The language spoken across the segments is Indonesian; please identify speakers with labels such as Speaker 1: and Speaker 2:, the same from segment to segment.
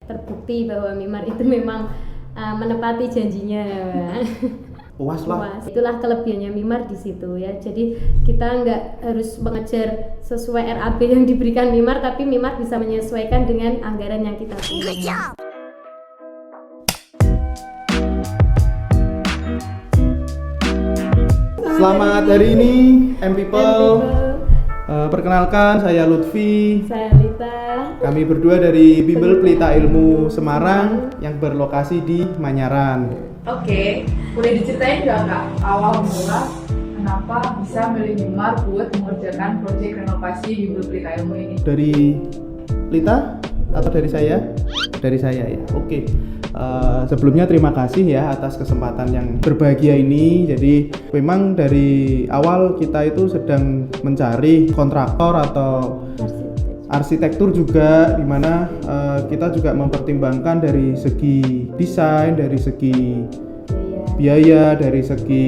Speaker 1: terbukti bahwa Mimar itu memang menepati janjinya.
Speaker 2: Puas lah.
Speaker 1: Itulah kelebihannya Mimar di situ ya. Jadi kita nggak harus mengejar sesuai RAB yang diberikan Mimar, tapi Mimar bisa menyesuaikan dengan anggaran yang kita punya.
Speaker 2: Selamat hari ini M-People. Perkenalkan, saya Lutfi.
Speaker 1: Saya Lita.
Speaker 2: Kami berdua dari Bimbel Pelita Ilmu Semarang yang berlokasi di Manyaran.
Speaker 3: Oke, boleh diceritain nggak Kak awal mula kenapa bisa milih Mimar buat mengerjakan proyek renovasi Bimbel Pelita Ilmu ini?
Speaker 2: Dari Lita atau dari saya? Dari saya ya. Oke. Sebelumnya terima kasih ya atas kesempatan yang berbahagia ini. Jadi memang dari awal kita itu sedang mencari kontraktor atau arsitektur juga, dimana kita juga mempertimbangkan dari segi desain, dari segi biaya, dari segi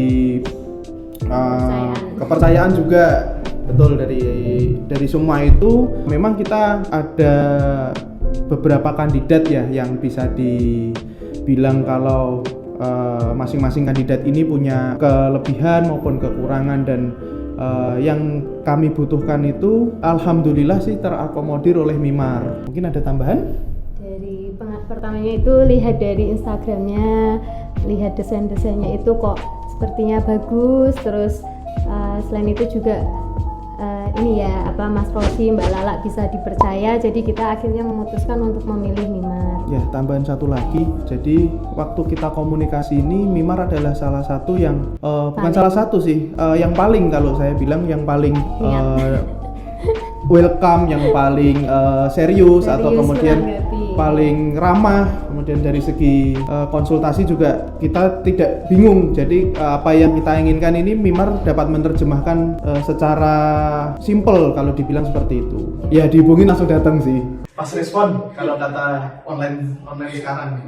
Speaker 2: kepercayaan juga. Betul, dari semua itu memang kita ada beberapa kandidat ya yang bisa dibilang kalau masing-masing kandidat ini punya kelebihan maupun kekurangan, dan yang kami butuhkan itu alhamdulillah sih terakomodir oleh Mimar. Mungkin ada tambahan?
Speaker 1: Dari pertamanya itu lihat dari Instagramnya, lihat desain-desainnya itu kok sepertinya bagus. Terus selain itu juga ini ya Mas Rosi, Mbak Lala bisa dipercaya, jadi kita akhirnya memutuskan untuk memilih Mimar.
Speaker 2: Ya, tambahan satu lagi, jadi waktu kita komunikasi ini Mimar adalah salah satu yang bukan salah satu sih, yang paling, kalau saya bilang yang paling welcome, yang paling serius atau kemudian paling ramah. Kemudian dari segi konsultasi juga kita tidak bingung. Jadi apa yang kita inginkan ini Mimar dapat menerjemahkan secara simple kalau dibilang seperti itu. Ya, dihubungin langsung datang sih. Pas respon kalau kata online sekarang.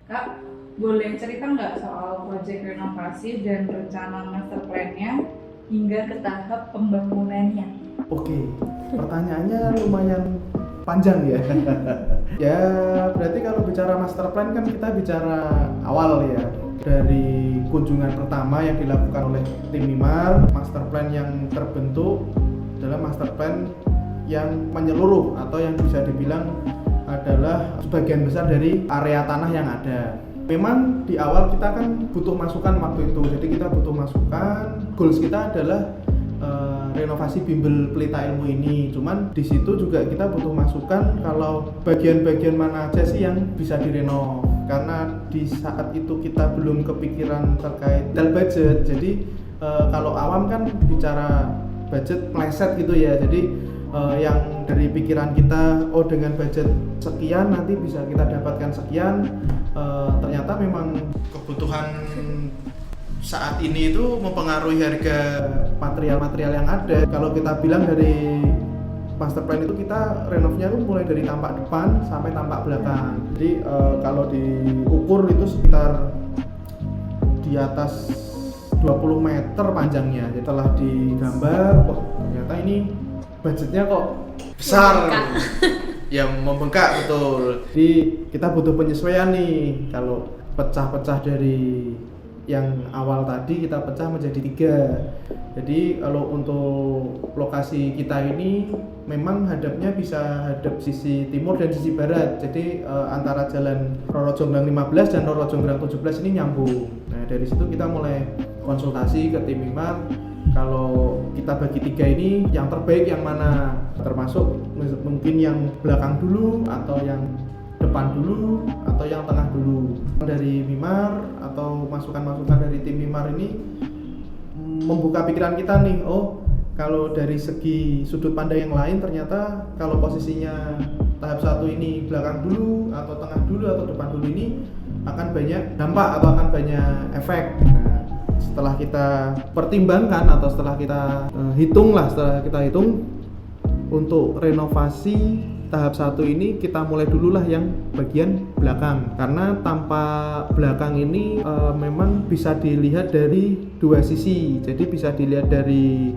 Speaker 3: Kak, boleh cerita nggak soal proyek renovasi dan rencana master plan-nya hingga ke tahap pembangunannya?
Speaker 2: Oke, pertanyaannya lumayan panjang ya. Ya, berarti kalau bicara master plan kan kita bicara awal ya. Dari kunjungan pertama yang dilakukan oleh tim Mimar, master plan yang terbentuk adalah master plan yang menyeluruh atau yang bisa dibilang adalah sebagian besar dari area tanah yang ada. Memang di awal kita kan butuh masukan waktu itu. Jadi kita butuh masukan. Goals kita adalah renovasi Bimbel Pelita Ilmu ini. Cuman di situ juga kita butuh masukan kalau bagian-bagian mana aja sih yang bisa direnov. Karena di saat itu kita belum kepikiran terkait detail budget. Jadi kalau awam kan bicara budget meleset gitu ya. Jadi yang dari pikiran kita, dengan budget sekian nanti bisa kita dapatkan sekian. Ternyata memang kebutuhan saat ini itu mempengaruhi harga material-material yang ada. Kalau kita bilang dari master plan itu kita renovnya itu mulai dari tampak depan sampai tampak belakang. Jadi kalau diukur itu sekitar di atas 20 meter panjangnya. Setelah digambar, ternyata ini budgetnya kok besar. Yang membengkak, betul. Jadi kita butuh penyesuaian nih. Kalau pecah-pecah dari yang awal tadi kita pecah menjadi 3. Jadi kalau untuk lokasi kita ini memang hadapnya bisa hadap sisi timur dan sisi barat. Jadi antara jalan Roro Jonggrang 15 dan Roro Jonggrang 17 ini nyambung. Nah, dari situ kita mulai konsultasi ke tim Mimar. Kalau kita bagi 3 ini yang terbaik yang mana, termasuk mungkin yang belakang dulu atau yang depan dulu atau yang tengah dulu. Dari Mimar atau masukan-masukan dari tim Mimar ini membuka pikiran kita nih, kalau dari segi sudut pandang yang lain ternyata kalau posisinya tahap 1 ini belakang dulu atau tengah dulu atau depan dulu ini akan banyak dampak atau akan banyak efek. Nah, setelah kita pertimbangkan atau setelah kita hitung untuk renovasi tahap 1 ini kita mulai dululah yang bagian belakang, karena tampak belakang ini memang bisa dilihat dari 2 sisi. Jadi bisa dilihat dari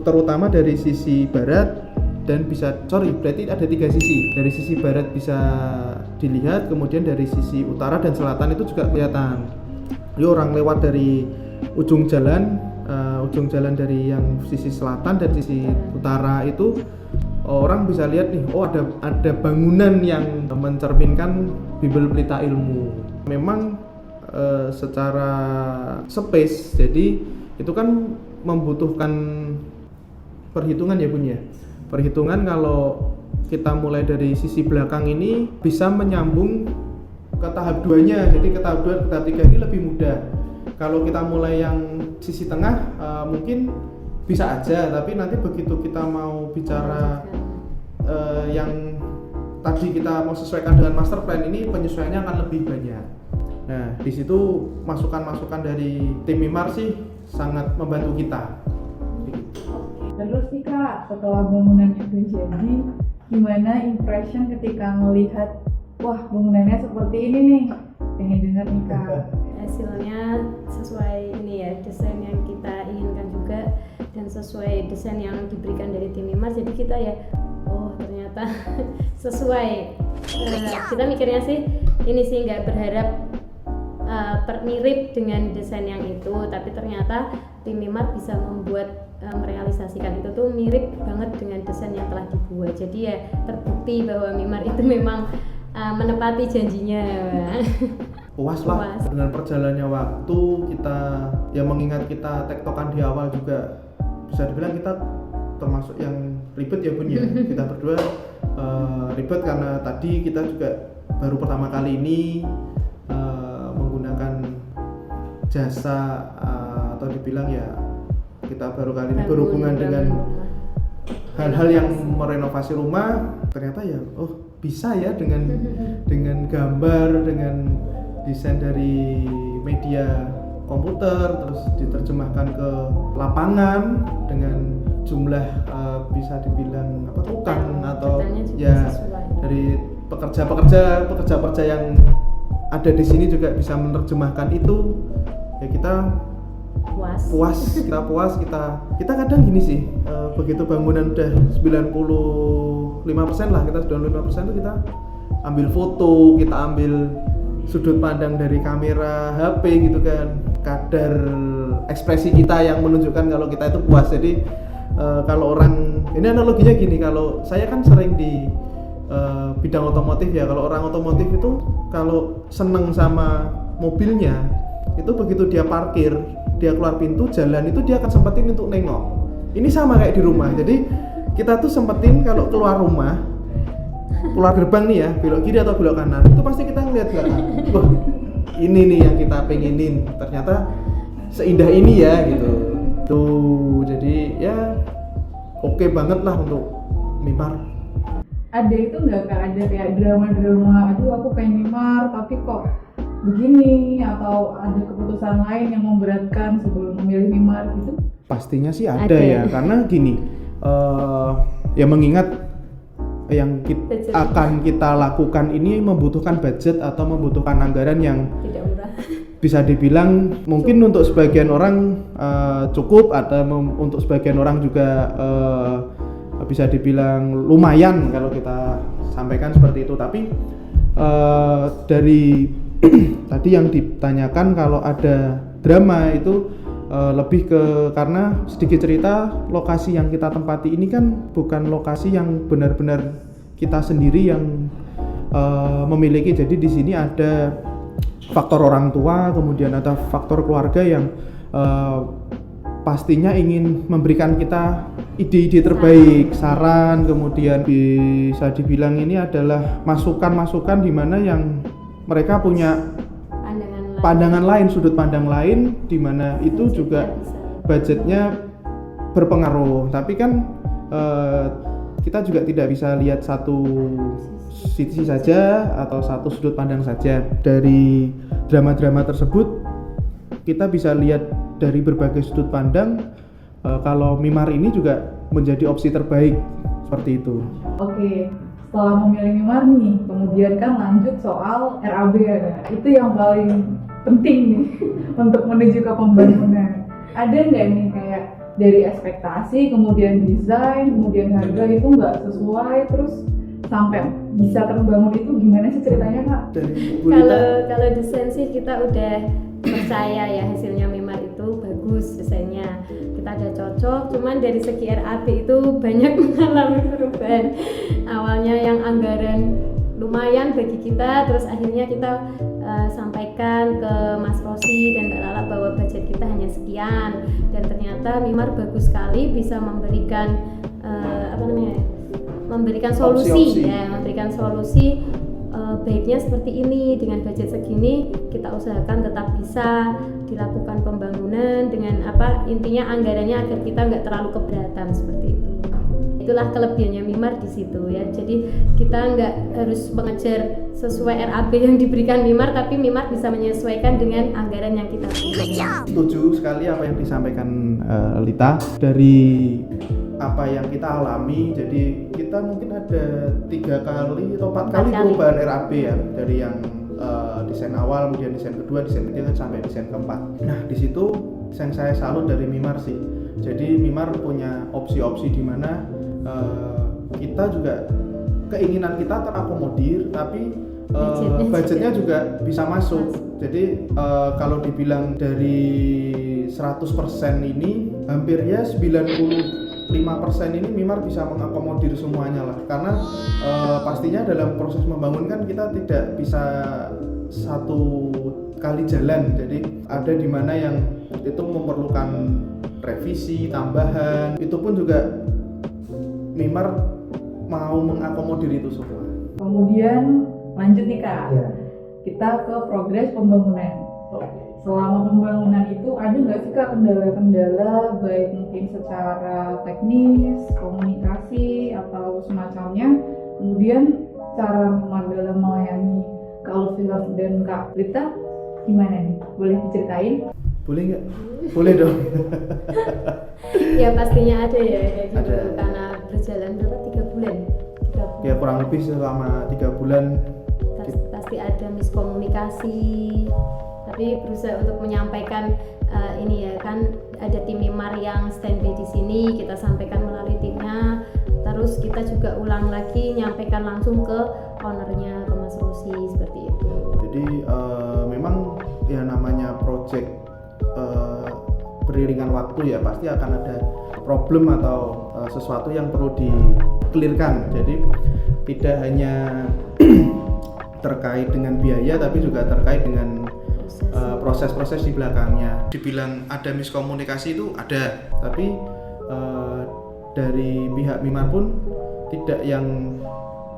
Speaker 2: terutama dari sisi barat dan berarti ada 3 sisi. Dari sisi barat bisa dilihat, kemudian dari sisi utara dan selatan itu juga kelihatan. Jadi orang lewat dari ujung jalan dari yang sisi selatan dan sisi utara itu orang bisa lihat nih, oh ada bangunan yang mencerminkan Bimbel Pelita Ilmu. Memang secara space, jadi itu kan membutuhkan perhitungan ya Bun ya. Perhitungan kalau kita mulai dari sisi belakang ini bisa menyambung ke tahap 2-nya. Jadi ke tahap 2, ke tahap 3 ini lebih mudah. Kalau kita mulai yang sisi tengah mungkin bisa aja, tapi nanti begitu kita mau bicara yang tadi kita mau sesuaikan dengan master plan ini, penyesuaiannya akan lebih banyak. Nah, di situ masukan-masukan dari tim Mimar sih sangat membantu kita.
Speaker 3: Terus nih Kak, setelah bangunan itu jadi, gimana impression ketika melihat, wah bangunannya seperti ini nih? Pengen dengar nih Kak.
Speaker 1: Hasilnya sesuai ini ya, desain yang kita inginkan juga dan sesuai desain yang diberikan dari tim Mimar. Jadi kita ya, oh ternyata sesuai. Kita mikirnya sih ini sih nggak berharap mirip dengan desain yang itu, tapi ternyata tim Mimar bisa membuat merealisasikan itu tuh mirip banget dengan desain yang telah dibuat. Jadi ya terbukti bahwa Mimar itu memang menepati janjinya.
Speaker 2: Puas lah dengan perjalannya waktu. Kita ya mengingat kita tektokan di awal juga bisa dibilang kita termasuk yang ribet ya Bun ya. Kita berdua ribet karena tadi kita juga baru pertama kali ini menggunakan jasa atau dibilang ya kita baru kali ini berhubungan dengan hal-hal yang merenovasi rumah. Ternyata ya oh bisa ya dengan gambar, dengan desain dari media komputer terus diterjemahkan ke lapangan dengan jumlah bisa dibilang tukang atau ya dari pekerja yang ada di sini juga bisa menerjemahkan itu. Ya kita puas, kita kadang gini sih, begitu bangunan udah 95% lah, kita 95% itu kita ambil foto, kita ambil sudut pandang dari kamera HP gitu kan, kadar ekspresi kita yang menunjukkan kalau kita itu puas. Jadi kalau orang, ini analoginya gini, kalau saya kan sering di bidang otomotif ya, kalau orang otomotif itu kalau seneng sama mobilnya itu begitu dia parkir, dia keluar pintu jalan itu dia akan sempetin untuk nengok. Ini sama kayak di rumah. Jadi kita tuh sempetin kalau keluar rumah, keluar gerbang nih ya, belok kiri atau belok kanan, itu pasti kita ngeliat belakang. Wah, ini nih yang kita pengenin. Ternyata seindah ini ya gitu. Tuh, jadi ya oke banget lah untuk Mimar.
Speaker 3: Ada itu nggak Kak, ada kayak drama, aduh aku pengen Mimar tapi kok begini, atau ada keputusan lain yang memberatkan sebelum memilih Mimar gitu?
Speaker 2: Pastinya sih ada ya, karena gini, ya mengingat yang akan kita lakukan ini membutuhkan budget atau membutuhkan anggaran yang
Speaker 1: tidak murah.
Speaker 2: Bisa dibilang mungkin untuk sebagian orang cukup, atau untuk sebagian orang juga bisa dibilang lumayan kalau kita sampaikan seperti itu. Tapi dari tadi yang ditanyakan kalau ada drama itu lebih ke, karena sedikit cerita, lokasi yang kita tempati ini kan bukan lokasi yang benar-benar kita sendiri yang memiliki. Jadi di sini ada faktor orang tua, kemudian ada faktor keluarga yang pastinya ingin memberikan kita ide-ide terbaik, saran, kemudian bisa dibilang ini adalah masukan-masukan di mana yang mereka punya pandangan lain, sudut pandang lain, di mana itu juga budgetnya berpengaruh. Tapi kan kita juga tidak bisa lihat satu sisi saja atau satu sudut pandang saja. Dari drama-drama tersebut kita bisa lihat dari berbagai sudut pandang. Kalau Mimar ini juga menjadi opsi terbaik seperti itu.
Speaker 3: Oke, setelah memilih Mimar nih, kemudian kan lanjut soal RAB ya. Itu yang paling penting nih untuk menuju ke pembangunan. Ada nggak nih kayak dari ekspektasi, kemudian desain, kemudian harga itu nggak sesuai, terus sampai bisa terbangun itu gimana sih ceritanya Kak?
Speaker 2: Dari Bu Lita.
Speaker 1: Kalau desain sih kita udah percaya ya hasilnya Mimar itu bagus desainnya, kita ada cocok. Cuman dari segi RAB itu banyak mengalami perubahan. Awalnya yang anggaran lumayan bagi kita, terus akhirnya kita sampaikan ke Mas Rosi dan Mbak Lala bahwa budget kita hanya sekian, dan ternyata Mimar bagus sekali bisa memberikan memberikan solusi.
Speaker 2: Opsi-opsi.
Speaker 1: Ya, memberikan solusi. Baiknya seperti ini, dengan budget segini kita usahakan tetap bisa dilakukan pembangunan dengan intinya anggarannya agar kita nggak terlalu keberatan seperti itu. Itulah kelebihannya Mimar di situ ya. Jadi kita nggak harus mengejar sesuai RAB yang diberikan Mimar, tapi Mimar bisa menyesuaikan dengan anggaran yang kita punya.
Speaker 2: Setuju sekali apa yang disampaikan Lita. Dari apa yang kita alami, jadi kita mungkin ada 3 kali atau 4 kali perubahan RAB ya, dari yang desain awal, kemudian desain kedua, desain ketiga sampai desain keempat. Nah di situ yang saya salut dari Mimar sih. Jadi Mimar punya opsi-opsi di mana kita juga keinginan kita terakomodir, tapi budgetnya juga bisa masuk. Jadi kalau dibilang dari 100% ini hampir ya 95% ini Mimar bisa mengakomodir semuanya lah, karena pastinya dalam proses membangun kan kita tidak bisa satu kali jalan. Jadi ada di mana yang itu memerlukan revisi, tambahan, itu pun juga Mimar mau mengakomodir itu semua.
Speaker 3: Kemudian lanjut nih Kak, kita ke progres pembangunan. Selama pembangunan itu ada nggak sih Kak kendala-kendala, baik mungkin secara teknis, komunikasi atau semacamnya? Kemudian cara Mimar dalam melayani Kak Lutfi dan Kak Lita gimana nih? Boleh diceritain?
Speaker 2: Boleh nggak? Boleh dong.
Speaker 1: Ya pastinya ada ya kayak gitu,
Speaker 2: Ada.
Speaker 1: karena berjalan berapa 3 bulan.
Speaker 2: Ya kurang lebih selama 3 bulan.
Speaker 1: Pasti ada miskomunikasi, tapi berusaha untuk menyampaikan ini ya kan, ada tim Mimar yang standby di sini, kita sampaikan melalui timnya, terus kita juga ulang lagi nyampaikan langsung ke ownernya, ke Mas Rosi, seperti itu.
Speaker 2: Jadi memang ya namanya project beriringan waktu ya pasti akan ada problem atau sesuatu yang perlu di-clearkan. Jadi tidak hanya terkait dengan biaya, tapi juga terkait dengan proses-proses di belakangnya. Dibilang ada miskomunikasi itu ada, tapi dari pihak Mimar pun tidak yang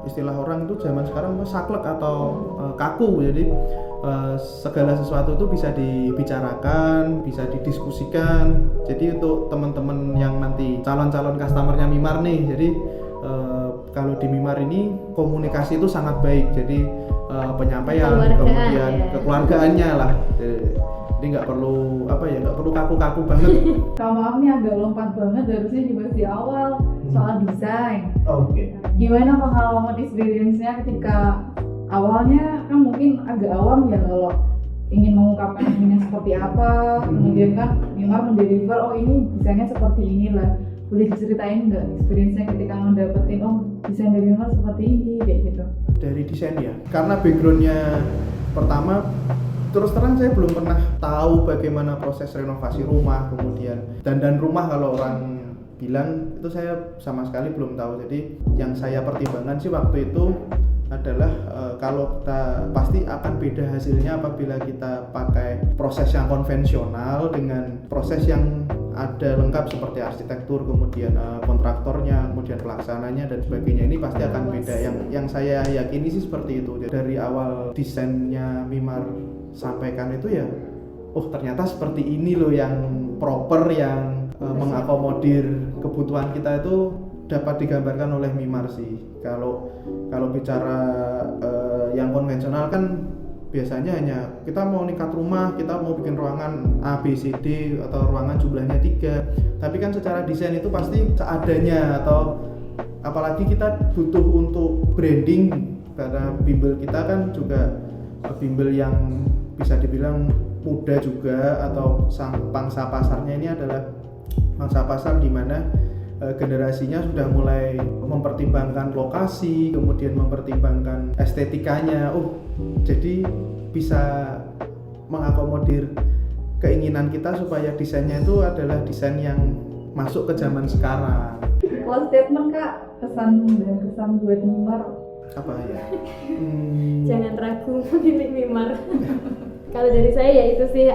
Speaker 2: istilah orang itu zaman sekarang saklek atau kaku. Jadi segala sesuatu itu bisa dibicarakan, bisa didiskusikan. Jadi untuk teman-teman yang nanti calon-calon customernya Mimar nih, jadi kalau di Mimar ini komunikasi itu sangat baik. Jadi penyampaian, kemudian kekeluargaannya lah. Jadi nggak perlu nggak perlu kaku-kaku banget.
Speaker 3: Kalau maaf nih agak lompat banget, harusnya dibahas di awal soal desain.
Speaker 2: Oke.
Speaker 3: Gimana pengalaman experience-nya ketika awalnya kan mungkin agak awam ya kalau ingin mengungkapkan desainnya seperti apa, kemudian kan Mimar mendeliver, oh ini desainnya seperti inilah. Boleh diceritain nggak experience-nya ketika mendapetin, oh desain dari Mimar seperti ini, kayak gitu?
Speaker 2: Dari desain ya, karena backgroundnya pertama terus terang saya belum pernah tahu bagaimana proses renovasi rumah, kemudian dandan rumah kalau orang bilang, itu saya sama sekali belum tahu. Jadi yang saya pertimbangkan sih waktu itu adalah kalau kita pasti akan beda hasilnya apabila kita pakai proses yang konvensional dengan proses yang ada lengkap seperti arsitektur, kemudian kontraktornya, kemudian pelaksananya dan sebagainya. Ini pasti akan beda. Yang saya yakini sih seperti itu. Dari awal desainnya Mimar sampaikan itu ya, oh ternyata seperti ini loh yang proper, yang mengakomodir kebutuhan kita itu dapat digambarkan oleh Mimar sih. Kalau bicara yang konvensional kan biasanya hanya kita mau nikat rumah, kita mau bikin ruangan A, B, C, D atau ruangan jumlahnya 3. Tapi kan secara desain itu pasti seadanya, atau apalagi kita butuh untuk branding, karena bimbel kita kan juga bimbel yang bisa dibilang muda juga, atau pangsa pasarnya ini adalah pangsa pasar di mana generasinya sudah mulai mempertimbangkan lokasi, kemudian mempertimbangkan estetikanya. Jadi bisa mengakomodir keinginan kita supaya desainnya itu adalah desain yang masuk ke zaman sekarang.
Speaker 3: Close statement Kak, pesan dan kesan buat Mimar
Speaker 2: Apa ya?
Speaker 1: Jangan ragu memilih Mimar. Kalau dari saya ya itu sih,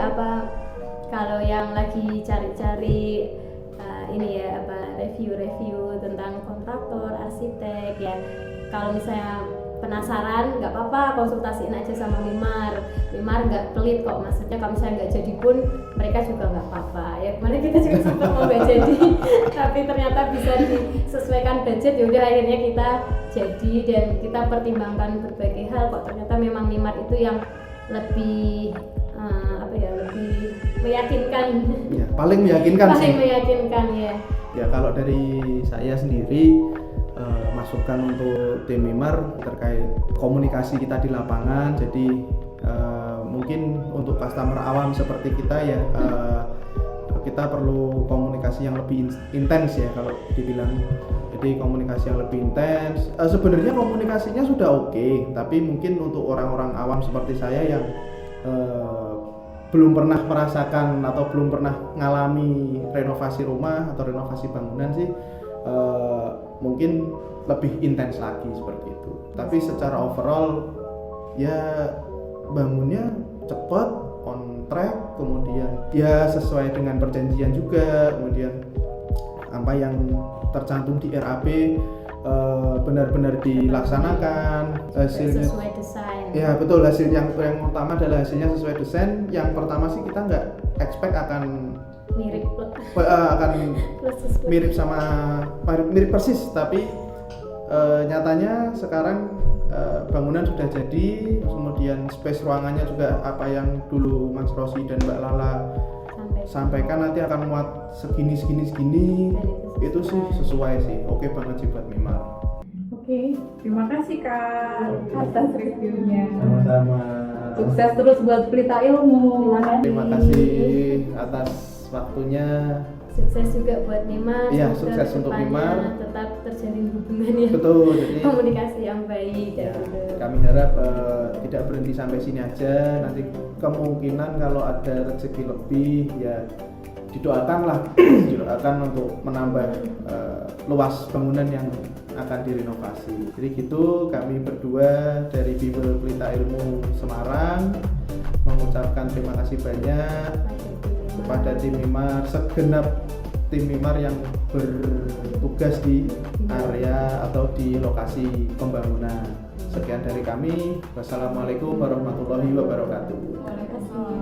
Speaker 1: kalau yang lagi cari-cari ini ya review tentang kontraktor, arsitek ya, kalau misalnya penasaran nggak apa-apa, konsultasiin aja sama Mimar nggak pelit kok, maksudnya kalau misalnya nggak jadi pun mereka juga nggak apa-apa ya. Kemarin kita juga sempat mau nggak jadi tapi ternyata bisa disesuaikan budget, yaudah akhirnya kita jadi, dan kita pertimbangkan berbagai hal kok, ternyata memang Mimar itu yang lebih lebih meyakinkan
Speaker 2: Ya, paling meyakinkan sih.
Speaker 1: paling meyakinkan ya.
Speaker 2: Ya kalau dari saya sendiri, masukan untuk tim Mimar terkait komunikasi kita di lapangan. Jadi mungkin untuk customer awam seperti kita ya, kita perlu komunikasi yang lebih intens ya kalau dibilang. Jadi komunikasi yang lebih intens. Sebenarnya komunikasinya sudah oke, tapi mungkin untuk orang-orang awam seperti saya yang belum pernah merasakan atau belum pernah ngalami renovasi rumah atau renovasi bangunan sih, mungkin lebih intens lagi seperti itu. Tapi secara overall ya bangunnya cepat, on track, kemudian ya sesuai dengan perjanjian juga, kemudian apa yang tercantum di RAP benar-benar dilaksanakan, hasilnya
Speaker 1: Sesuai desain.
Speaker 2: ya betul, hasil yang utama adalah hasilnya sesuai desain. Yang pertama sih kita nggak expect akan
Speaker 1: Mirip
Speaker 2: mirip sama mirip persis, tapi nyatanya sekarang bangunan sudah jadi, kemudian space ruangannya juga apa yang dulu Mas Rosi dan Mbak Lala sampaikan nanti akan muat segini, itu sih sesuai sih, oke banget sih buat Mimar.
Speaker 3: Oke, terima kasih Kak atas reviewnya.
Speaker 2: Sama-sama.
Speaker 3: Sukses terus buat Pelita Ilmu.
Speaker 2: Terima kasih atas waktunya.
Speaker 1: Sukses juga buat Mimar.
Speaker 2: Iya,
Speaker 1: semoga
Speaker 2: sukses untuk
Speaker 1: kedepannya
Speaker 2: Mimar.
Speaker 1: Tetap terjalin hubungan yang
Speaker 2: Betul, jadi
Speaker 1: komunikasi yang baik.
Speaker 2: ya,
Speaker 1: gitu.
Speaker 2: kami harap tidak berhenti sampai sini aja. Nanti kemungkinan kalau ada rezeki lebih ya didoakanlah didoakan untuk menambah luas bangunan yang akan direnovasi. Jadi gitu, kami berdua dari Bimbel Pelita Ilmu Semarang mengucapkan terima kasih banyak kepada tim Mimar, segenap tim Mimar yang bertugas di area atau di lokasi pembangunan. Sekian dari kami. Wassalamualaikum warahmatullahi wabarakatuh.
Speaker 1: Terima kasih.